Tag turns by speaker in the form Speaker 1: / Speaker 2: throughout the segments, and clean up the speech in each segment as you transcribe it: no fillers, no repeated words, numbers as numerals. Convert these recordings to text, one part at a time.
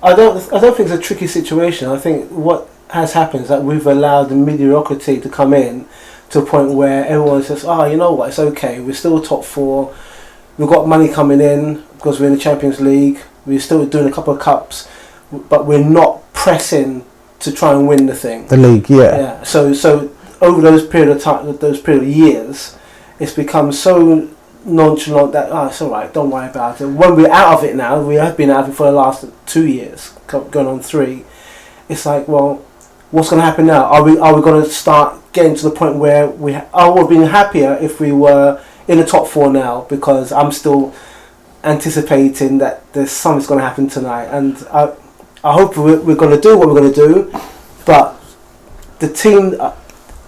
Speaker 1: I don't think it's a tricky situation. I think what has happened is that we've allowed the mediocrity to come in to a point where everyone says, you know what, it's okay, we're still top 4, we've got money coming in because we're in the Champions League, we're still doing a couple of cups, but we're not pressing to try and win the thing.
Speaker 2: The league, yeah.
Speaker 1: So over those period of years, it's become so nonchalant that it's all right, don't worry about it. When we're out of it now, we have been out of it for the last 2 years, going on 3. It's like, well, what's going to happen now? Are we going to start getting to the point where I would have been happier if we were in the top 4 now, because I'm still anticipating that there's something's going to happen tonight, and I hope we're going to do what we're going to do, but the team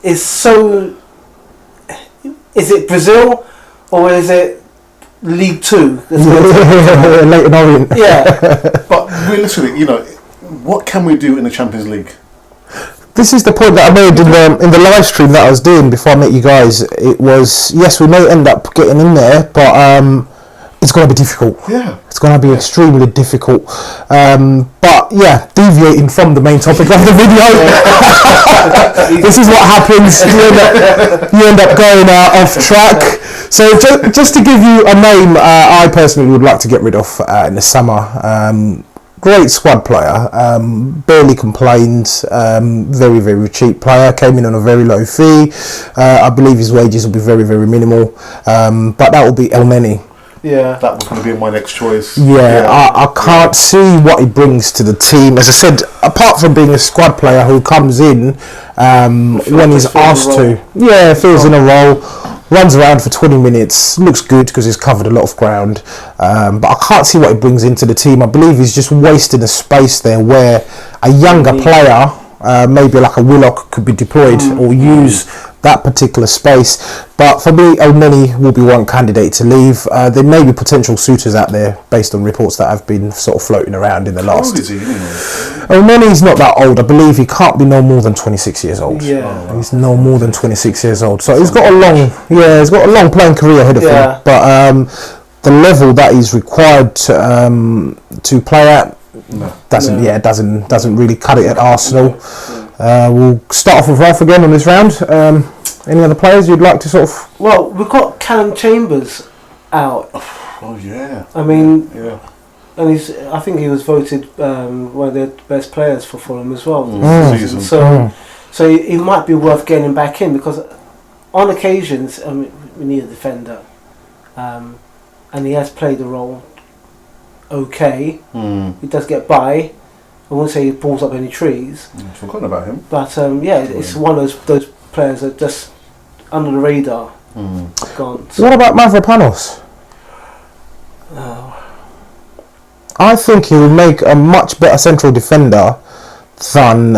Speaker 1: is so. Is it Brazil or is it League 2?
Speaker 2: Leighton Orient.
Speaker 1: Yeah,
Speaker 3: but realistically, what can we do in the Champions League?
Speaker 2: This is the point that I made in the live stream that I was doing before I met you guys. It was, yes, we may end up getting in there, but it's going to be difficult.
Speaker 3: Yeah.
Speaker 2: It's going to be extremely difficult. But yeah, deviating from the main topic of the video, this is what happens. You end up going off track. So just to give you a name, I personally would like to get rid of in the summer. Great squad player, barely complained, very, very cheap player, came in on a very low fee. I believe his wages will be very, very minimal, but that will be Elneny.
Speaker 3: Yeah, that was going to be my next choice.
Speaker 2: Yeah, I can't see what he brings to the team. As I said, apart from being a squad player who comes in when he's asked to, fills in a role, runs around for 20 minutes, looks good because he's covered a lot of ground, but I can't see what he brings into the team. I believe he's just wasting the space there where a younger player, maybe like a Willock, could be deployed or use that particular space. But for me, Elneny will be one candidate to leave. There may be potential suitors out there based on reports that have been sort of floating around in the last.
Speaker 3: How old is he anyway?
Speaker 2: Elneny's not that old. I believe he can't be no more than 26 years old.
Speaker 1: Yeah,
Speaker 2: he's no more than 26 years old. So he's got a long playing career ahead of him. But the level that he's required to play at doesn't really cut it at Arsenal. We'll start off with Ralph again on this round. Any other players you'd like to sort of?
Speaker 1: Well, we've got Callum Chambers out.
Speaker 3: Oh yeah.
Speaker 1: I mean,
Speaker 3: yeah.
Speaker 1: And I think he was voted one of the best players for Fulham as well this season. So he might be worth getting back in, because on occasions, we need a defender, and he has played the role okay. He does get by. I won't say he pulls up any trees.
Speaker 3: I've forgotten about him.
Speaker 1: But it's one of those players that just under the radar. Gone.
Speaker 2: What about Mavropanos? I think he will make a much better central defender than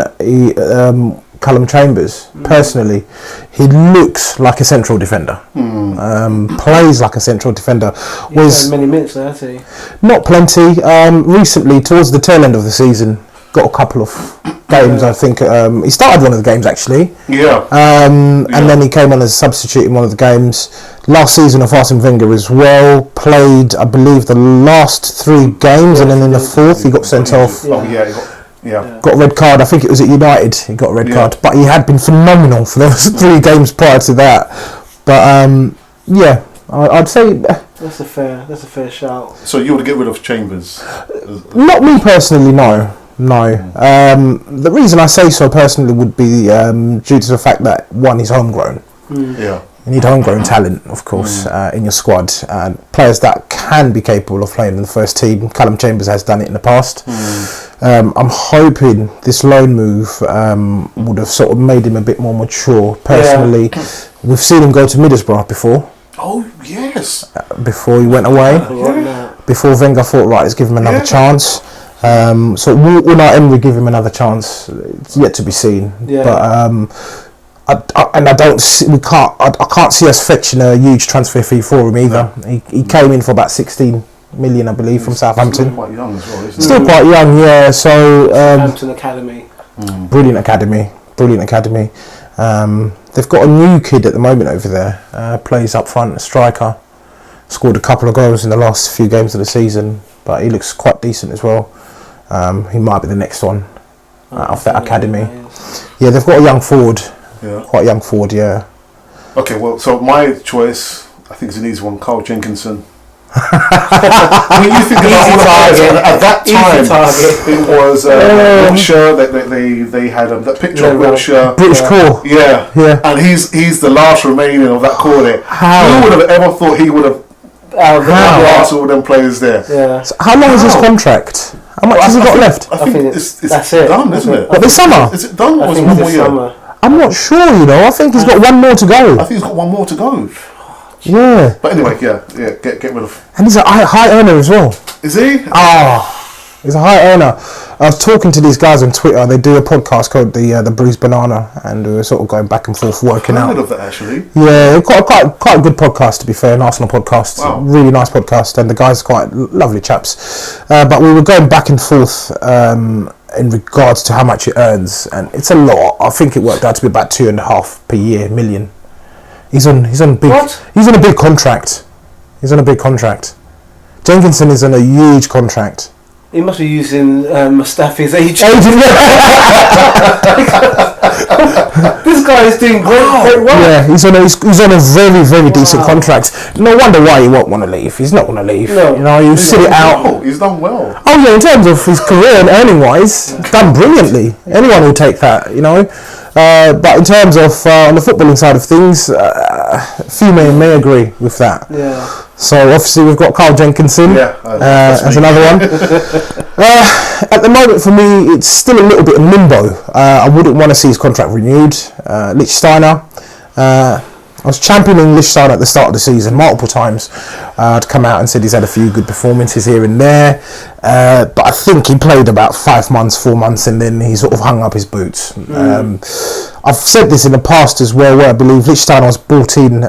Speaker 2: Callum Chambers. Personally, he looks like a central defender. Plays like a central defender.
Speaker 1: He's had many minutes there, has he?
Speaker 2: Not plenty. Recently, towards the tail end of the season, got a couple of games. I think he started one of the games actually.
Speaker 3: Yeah.
Speaker 2: And then he came on as a substitute in one of the games. Last season of Arsene Wenger as well. Played, I believe, the last 3 games, and then in the 4th he got sent off.
Speaker 3: Oh yeah,
Speaker 2: got a red card. I think it was at United. He got a red card, but he had been phenomenal for those 3 games prior to that. But I'd say
Speaker 1: that's a fair shout.
Speaker 3: So you want to get rid of Chambers?
Speaker 2: Not me personally, no. The reason I say so personally would be due to the fact that one, he's homegrown.
Speaker 3: Yeah.
Speaker 2: You need homegrown talent, of course, in your squad. Players that can be capable of playing in the first team. Callum Chambers has done it in the past. I'm hoping this loan move would have sort of made him a bit more mature. Personally, we've seen him go to Middlesbrough before.
Speaker 3: Oh, yes.
Speaker 2: Before he went away. Before Wenger thought, right, let's give him another chance. So will not Emery give him another chance? It's yet to be seen. But I can't see us fetching a huge transfer fee for him either. He came in for about 16 million, I believe, from Southampton.
Speaker 3: Still quite young as well, isn't he?
Speaker 2: Still quite young, yeah. So
Speaker 1: Southampton Academy.
Speaker 2: Brilliant academy. They've got a new kid at the moment over there. Plays up front, a striker. Scored a couple of goals in the last few games of the season, but he looks quite decent as well. He might be the next one off that academy.
Speaker 1: Yeah,
Speaker 2: they've got a young forward.
Speaker 3: Yeah.
Speaker 2: Quite a young forward, yeah.
Speaker 3: Okay, well, so my choice, I think it's an easy one, Carl Jenkinson. When you think about all the players at that time, it was Wiltshire. They had that picture of Wiltshire,
Speaker 2: British core.
Speaker 3: Yeah, and he's the last remaining of that core there. Who would have ever thought he would have passed all them players there?
Speaker 1: Yeah.
Speaker 2: So how long is his contract? How much has he got left?
Speaker 3: I think it's
Speaker 1: that's it,
Speaker 3: done, isn't it?
Speaker 2: But this summer?
Speaker 3: Is it done?
Speaker 1: I
Speaker 3: Or is it
Speaker 1: think
Speaker 3: one
Speaker 1: it's
Speaker 3: more
Speaker 1: this
Speaker 3: year?
Speaker 1: summer.
Speaker 2: I'm not sure, you know. I think he's got one more to go.
Speaker 3: I think he's got one more to go.
Speaker 2: Yeah.
Speaker 3: But anyway, get rid of.
Speaker 2: And he's a high earner as well.
Speaker 3: Is he?
Speaker 2: He's a high earner. I was talking to these guys on Twitter. They do a podcast called the Bruised Banana, and we were sort of going back and forth working
Speaker 3: I've
Speaker 2: out.
Speaker 3: heard of that actually.
Speaker 2: Yeah, quite a good podcast, to be fair, an Arsenal podcast.
Speaker 3: Wow.
Speaker 2: Really nice podcast, and the guys are quite lovely chaps. But we were going back and forth in regards to how much it earns, and it's a lot. I think it worked out to be about 2.5 per year million. He's on big.
Speaker 1: What?
Speaker 2: He's on a big contract. Jenkinson is on a huge contract.
Speaker 1: He must be using Mustafi's age. This guy is doing great well.
Speaker 2: Yeah, he's on a very, very decent contract. No wonder why he won't want to leave. He's not going to leave.
Speaker 1: No.
Speaker 2: You know, you sit it out.
Speaker 3: He's done well.
Speaker 2: Oh yeah, in terms of his career and earning wise, done brilliantly. Anyone will take that, you know. But in terms of on the footballing side of things, few may agree with that.
Speaker 1: Yeah.
Speaker 2: So obviously we've got Carl Jenkinson as another one. At the moment for me, it's still a little bit in limbo. I wouldn't want to see his contract renewed. Lichtsteiner. I was championing Lichtsteiner at the start of the season multiple times to come out and said he's had a few good performances here and there. But I think he played about 4 months, and then he sort of hung up his boots. I've said this in the past as well, where I believe Lichtsteiner was brought in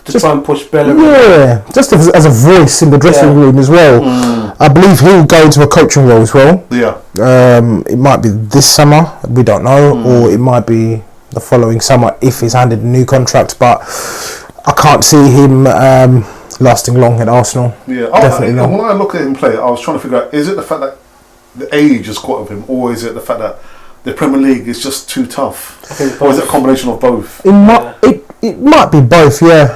Speaker 1: just try and push Bellerin.
Speaker 2: Yeah, just as a voice in the dressing room as well. I believe he'll go into a coaching role as well.
Speaker 3: Yeah.
Speaker 2: It might be this summer, we don't know, or it might be the following summer if he's handed a new contract. But I can't see him lasting long at Arsenal. Yeah, definitely not.
Speaker 3: When I look at him play, I was trying to figure out: is it the fact that the age has caught up with him, or is it the fact that the Premier League is just too tough, or is it a combination of both?
Speaker 2: It might be both, yeah.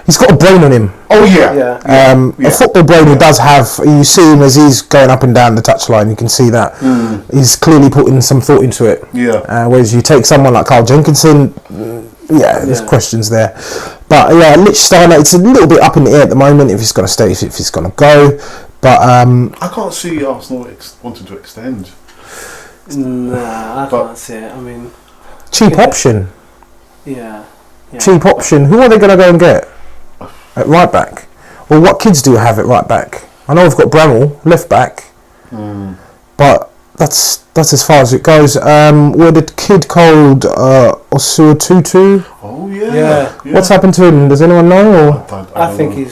Speaker 2: He's got a brain on him.
Speaker 3: Oh yeah.
Speaker 2: A football brain he does have. You see him as he's going up and down the touchline. You can see that he's clearly putting some thought into it.
Speaker 3: Yeah.
Speaker 2: Whereas you take someone like Carl Jenkinson, there's questions there. But yeah, Lichtsteiner, it's a little bit up in the air at the moment if he's going to stay, if he's going to go. But
Speaker 3: I can't see Arsenal wanting to extend.
Speaker 1: Nah, I can't see it. I mean,
Speaker 2: cheap option.
Speaker 1: Yeah.
Speaker 2: Cheap option. Who are they going to go and get at right back? Well, what kids do you have at right back? I know we've got Bramall left back, but that's as far as it goes. With a kid called Osua Tutu.
Speaker 3: Oh yeah.
Speaker 2: What's happened to him? Does anyone know? Or
Speaker 1: I think know.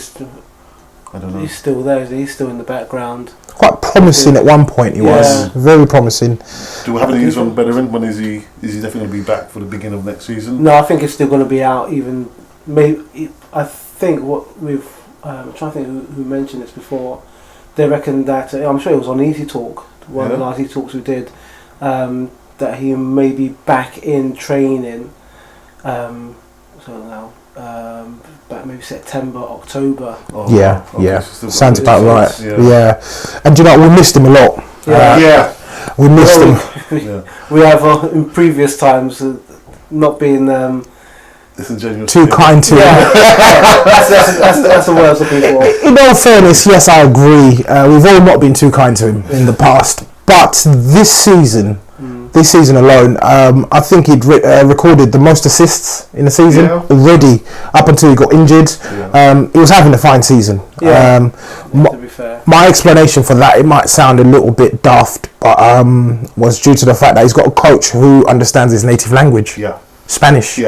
Speaker 3: I don't know.
Speaker 1: He's still there. He's still in the background.
Speaker 2: Quite promising at one point. He was very promising.
Speaker 3: Do we have any news on Bellerin? When is he definitely going to be back for the beginning of next season?
Speaker 1: No, I think it's still going to be out. Even maybe I think what we've. I'm trying to think who mentioned this before. They reckon that I'm sure it was on Easy Talk, one of the last Easy Talks we did, that he may be back in training. So now, back maybe September, October.
Speaker 2: Sounds about right. Yeah, and do you know we missed him a lot. We missed him.
Speaker 1: We have in previous times not been.
Speaker 2: Too kind to him.
Speaker 1: That's the word I was looking for.
Speaker 2: In all fairness, yes, I agree. We've all not been too kind to him in the past, but this season alone, I think he'd recorded the most assists in the season already up until he got injured. He was having a fine season.
Speaker 1: To be fair.
Speaker 2: My explanation for that, it might sound a little bit daft, but was due to the fact that he's got a coach who understands his native language, Spanish.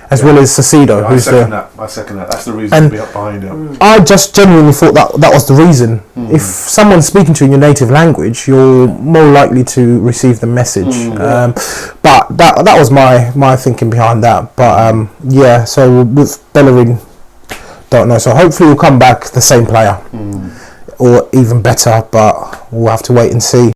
Speaker 2: As well as Sacido.
Speaker 3: I second that. That's the reason to be up behind him.
Speaker 2: I just genuinely thought that was the reason. If someone's speaking to you in your native language, you're more likely to receive the message. But that was my thinking behind that. But so with Bellerin, don't know. So hopefully he'll come back the same player. or even better, but we'll have to wait and see.